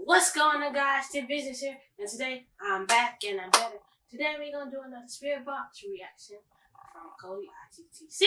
What's going on, guys? Tiff Business here, and today I'm back and I'm better. Today we're gonna do another SPRIRTBOX reaction from Cody ITTC.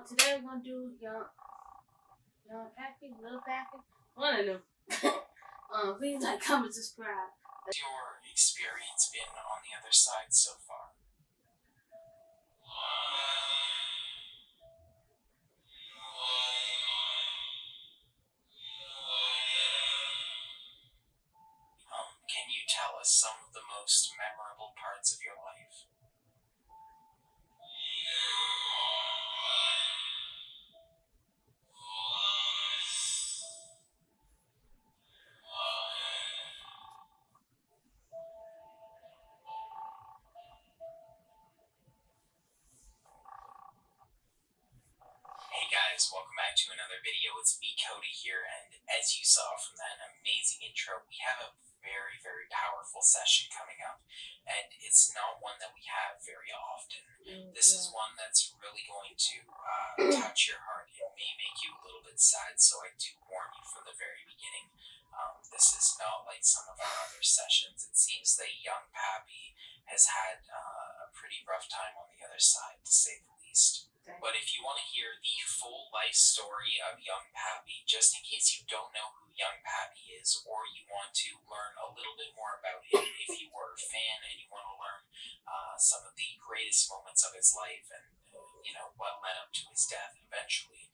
Today we're gonna do Young Pappy, Little Pappy, one of them. Please like, comment, subscribe. What's your experience been on the other side so far? Can you tell us some of the most memorable parts of your life? Hey guys, welcome back to another video. It's me, Cody here, and as you saw from that amazing intro, we have a very, very powerful session coming up, and it's not one that we have very often. This is one that's really going to touch your heart. It may make you a little bit sad, so I do warn you from the very beginning. This is not like some of our other sessions. It seems that Young Pappy has had a pretty rough time on the other side, to say the least. But if you want to hear the full life story of Young Pappy, just in case you don't know who Young Pappy is, or you want to learn a little bit more about him, if you were a fan and you want to learn some of the greatest moments of his life and what led up to his death eventually,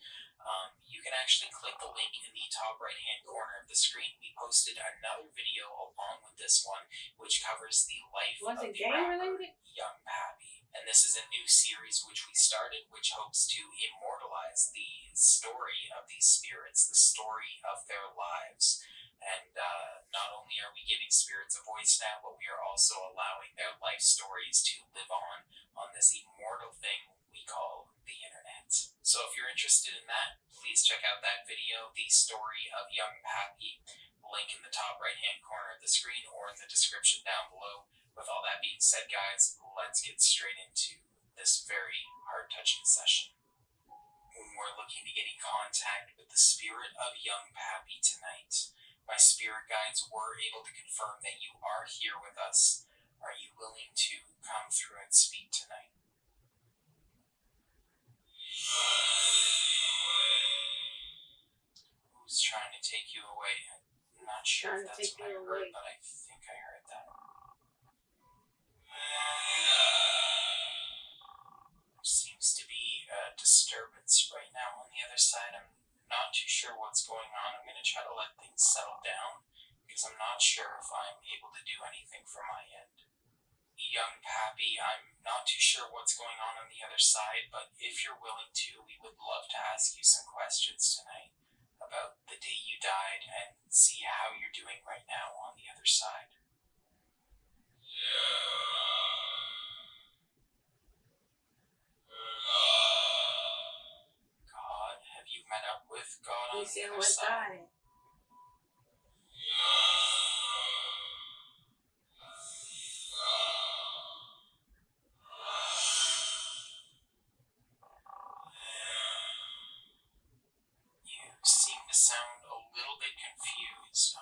you can actually click the link in the top right hand corner of the screen. We posted another video along with this one, which covers the life of the rapper Young Pappy. And this is a new series which we started, which hopes to immortalize the story of these spirits, the story of their lives. And not only are we giving spirits a voice now, but we are also allowing their life stories to live on this immortal thing we call the internet. So if you're interested in that, please check out that video, The Story of Young Pappy, link in the top right hand corner of the screen or in the description down below. With all that being said, guys, let's get straight into this very heart-touching session. We're looking to get in contact with the spirit of Young Pappy tonight. My spirit guides were able to confirm that you are here with us. Are you willing to come through and speak tonight? Who's trying to take you away? I'm not sure if that's what I heard, but I think I heard that. There seems to be a disturbance right now on the other side. I'm not too sure what's going on. I'm going to try to let things settle down because I'm not sure if I'm able to do anything from my end. Young Pappy, I'm not too sure what's going on the other side, but if you're willing to, we would love to ask you some questions tonight about the day you died and see how you're doing right now on the other side. God, have you met up with God on the other side? You seem to sound a little bit confused.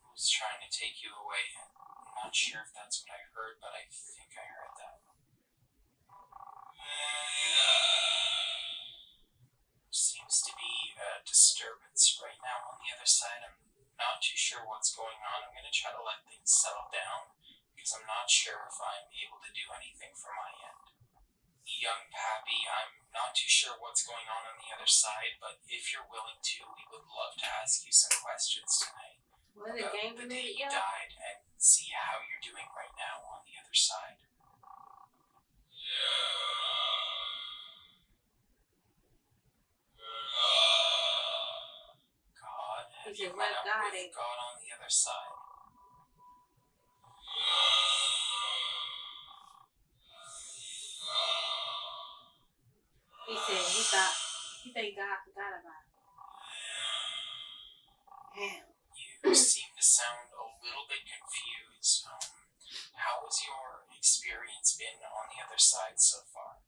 Who's trying to take you away? I'm not sure if that's what I heard, but I think I heard that. There seems to be a disturbance right now on the other side. I'm not too sure what's going on. I'm going to try to let things settle down because I'm not sure if I'm able to do anything from my end. Young Pappy, I'm not too sure what's going on the other side, but if you're willing to, we would love to ask you some questions tonight. What a game the day you died and see how you're doing right now on the other side. God, have you met up with God on the other side? He said he thought God forgot about it. Damn. You seem to sound a little bit confused. How has your experience been on the other side so far?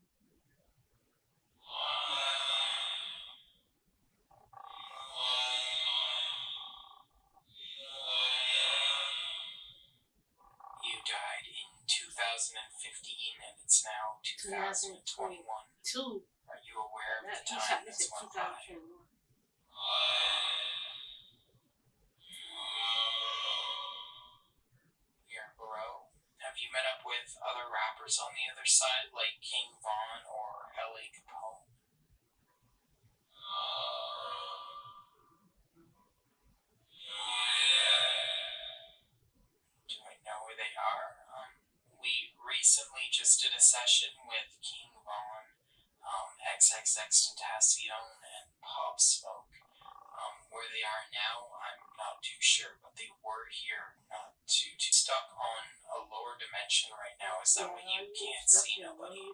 2021. Are you aware of the He time shot this that's in went by? 2021. Here, bro. Have you met up with other rappers on the other side, like King Von or L.A. Capone? Do I know where they are? We recently just did a session with King Von, XXXTentacion, and Pop Smoke. Where they are now, I'm not too sure, but they were here not too stuck on a lower dimension right now. Is that what you can't see nobody?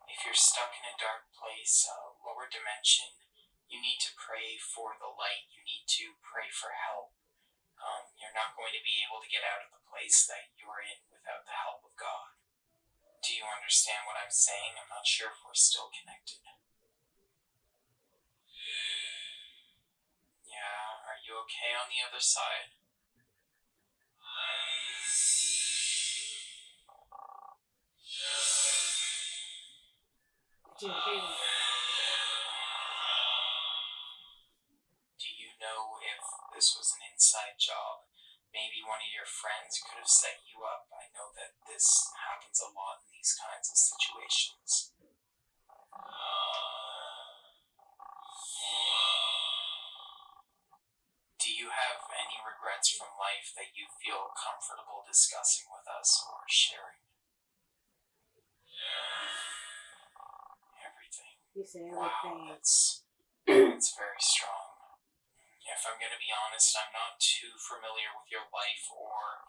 If you're stuck in a dark place, a lower dimension, you need to pray for the light. You need to pray for help. You're not going to be able to get out of the place that you're in without the help of God. Do you understand what I'm saying? I'm not sure if we're still connected. Yeah, are you okay on the other side? Do you know if this was an inside job? Maybe one of your friends could have set you up. I know that this happens a lot in these kinds of situations. Do you have any regrets from life that you feel comfortable discussing with us or sharing? Everything. You say everything. Wow, that's very strong. If I'm going to be honest, I'm not too familiar with your life or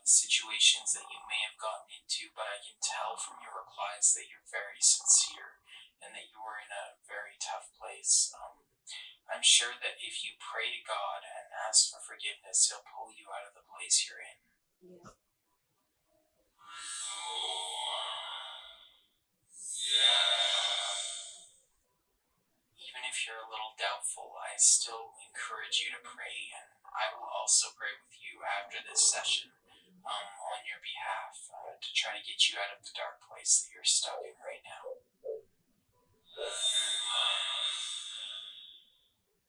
the situations that you may have gotten into, but I can tell from your replies that you're very sincere and that you were in a very tough place. I'm sure that if you pray to God and ask for forgiveness, He'll pull you out of the place you're in. Yeah. Even if you're a little doubtful, I still encourage you to pray, and I will also pray with you after this session on your behalf to try to get you out of the dark place that you're stuck in right now.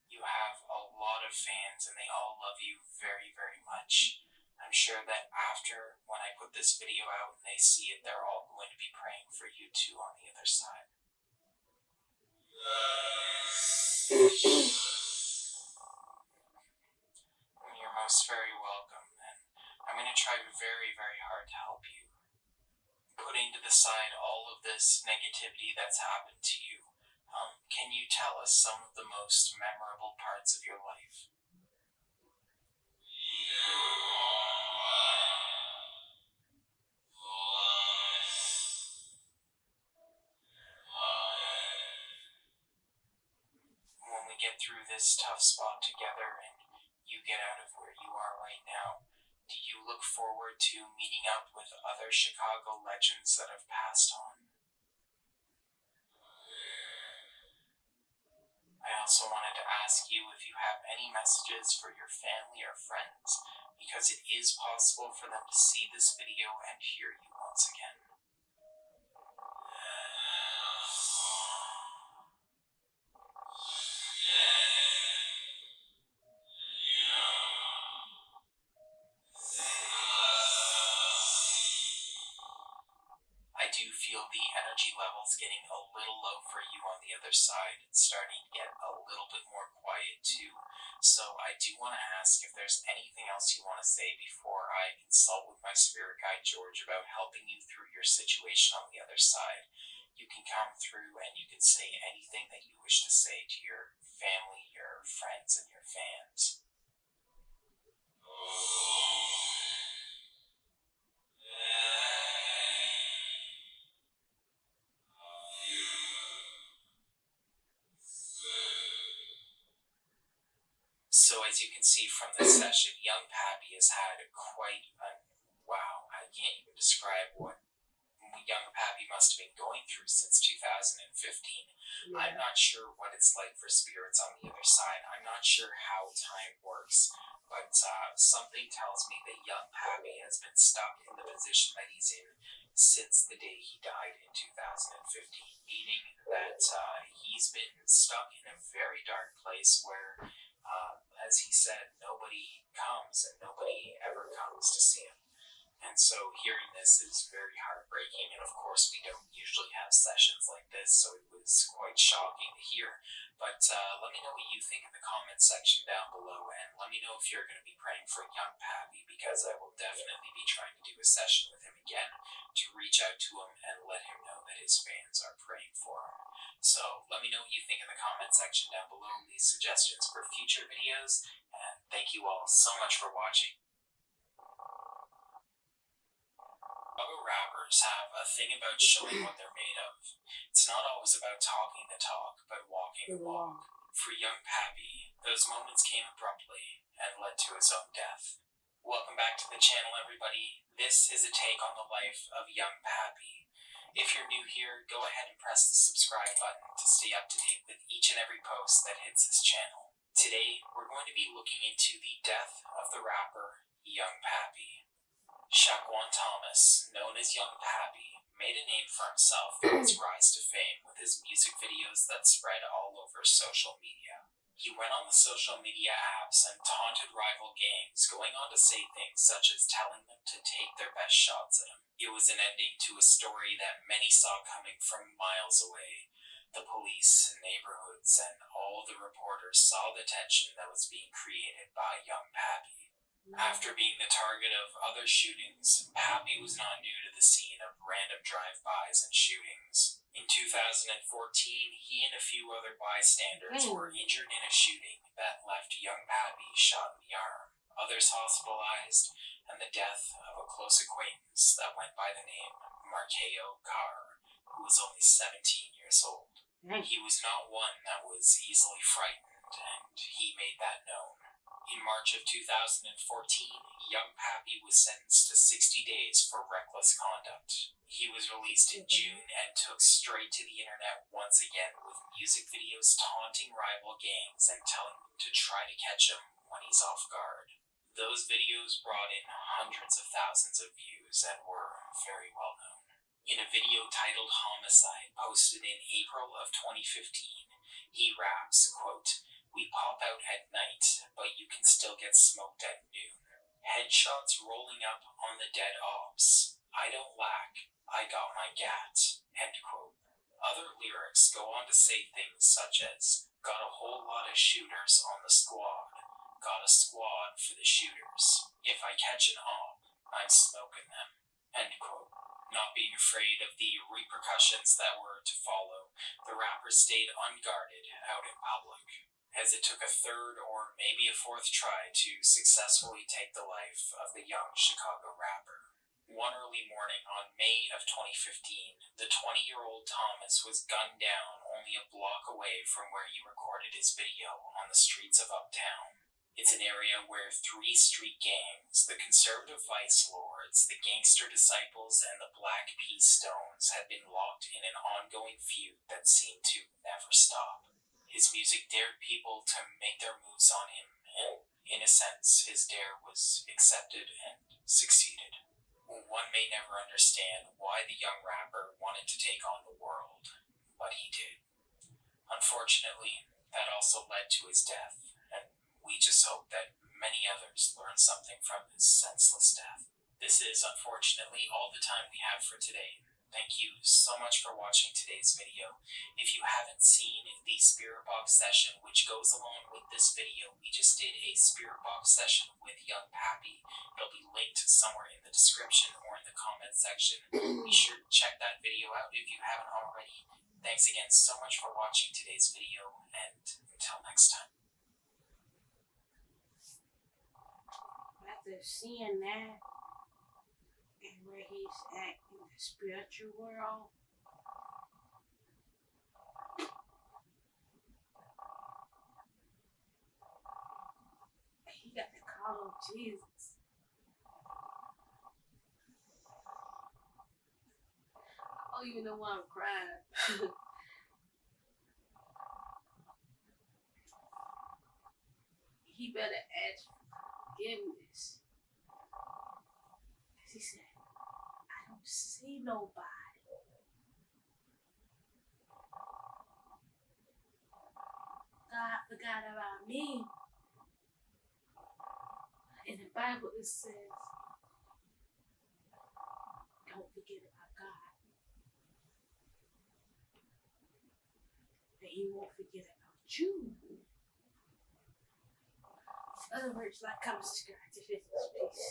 You have a lot of fans, and they all love you very, very much. I'm sure that after, when I put this video out and they see it, they're all going to be praying for you too on the other side. You're most very welcome, and I'm going to try very, very hard to help you. Putting to the side all of this negativity that's happened to you, can you tell us some of the most memorable parts of your life? When we get through this tough spot together and you get out of where you are right now, do you look forward to meeting up with other Chicago legends that have passed on? I also wanted to ask you if you have any messages for your family or friends, because it is possible for them to see this video and hear you once again. I do feel the energy levels getting a little low for you on the other side. It's starting to get a little bit more quiet too. So I do want to ask if there's anything else you want to say before I consult with my spirit guide George about helping you through your situation on the other side. You can come through and you can say anything that you wish to say to your family, your friends, and your fans. So as you can see from this session, Young Pappy has had quite a, wow, I can't even describe what we Young Pappy must have been going through since 2015. Yeah. I'm not sure what it's like for spirits on the other side. I'm not sure how time works, but something tells me that Young Pappy has been stuck in the position that he's in since the day he died in 2015, meaning that he's been stuck in a very dark place where, as he said, nobody comes and nobody ever comes to see him. And so hearing this is very heartbreaking, and of course we don't usually have sessions like this, so it was quite shocking to hear. But let me know what you think in the comment section down below, and let me know if you're going to be praying for Young Pappy, because I will definitely be trying to do a session with him again to reach out to him and let him know that his fans are praying for him. So let me know what you think in the comment section down below, these suggestions for future videos, and thank you all so much for watching. Chicago rappers have a thing about showing what they're made of. It's not always about talking the talk, but walking the walk. For Young Pappy, those moments came abruptly and led to his own death. Welcome back to the channel, everybody. This is a take on the life of Young Pappy. If you're new here, go ahead and press the subscribe button to stay up to date with each and every post that hits this channel. Today, we're going to be looking into the death of the rapper Young Pappy. Shaquan Thomas, known as Young Pappy, made a name for himself through his rise to fame with his music videos that spread all over social media. He went on the social media apps and taunted rival gangs, going on to say things such as telling them to take their best shots at him. It was an ending to a story that many saw coming from miles away. The police, neighborhoods, and all the reporters saw the tension that was being created by Young Pappy. After being the target of other shootings, Pappy was not new to the scene of random drive-bys and shootings. In 2014, he and a few other bystanders were injured in a shooting that left Young Pappy shot in the arm, others hospitalized, and the death of a close acquaintance that went by the name Markeo Carr, who was only 17 years old. He was not one that was easily frightened, and he made that known. In March of 2014, Young Pappy was sentenced to 60 days for reckless conduct. He was released in June and took straight to the internet once again with music videos taunting rival gangs and telling them to try to catch him when he's off guard. Those videos brought in hundreds of thousands of views and were very well known. In a video titled Homicide, posted in April of 2015, he raps, quote, "We pop out at night, but you can still get smoked at noon. Headshots rolling up on the dead ops. I don't lack, I got my gat." End quote. Other lyrics go on to say things such as, "Got a whole lot of shooters on the squad. Got a squad for the shooters. If I catch an op, I'm smoking them." End quote. Not being afraid of the repercussions that were to follow, the rapper stayed unguarded out in public, as it took a third or maybe a fourth try to successfully take the life of the young Chicago rapper. One early morning on May of 2015, the 20-year-old Thomas was gunned down only a block away from where he recorded his video on the streets of Uptown. It's an area where three street gangs, the conservative vice lords, the gangster disciples, and the Black Peace Stones had been locked in an ongoing feud that seemed to never stop. His music dared people to make their moves on him, and in a sense, his dare was accepted and succeeded. One may never understand why the young rapper wanted to take on the world, but he did. Unfortunately, that also led to his death, and we just hope that many others learn something from his senseless death. This is unfortunately all the time we have for today. Thank you so much for watching today's video. If you haven't seen the Spirit Box session, which goes along with this video, we just did a Spirit Box session with Young Pappy. It'll be linked somewhere in the description or in the comment section. Be sure to check that video out if you haven't already. Thanks again so much for watching today's video, and until next time. After seeing that and where he's at in the spiritual world, he got to call on Jesus. don't even know why I'm crying. He better ask for forgiveness. He said, I don't see nobody. God forgot about me. In the Bible it says, don't forget about God. And He won't forget about you. In other words, like, comment, subscribe to Tiff. Peace.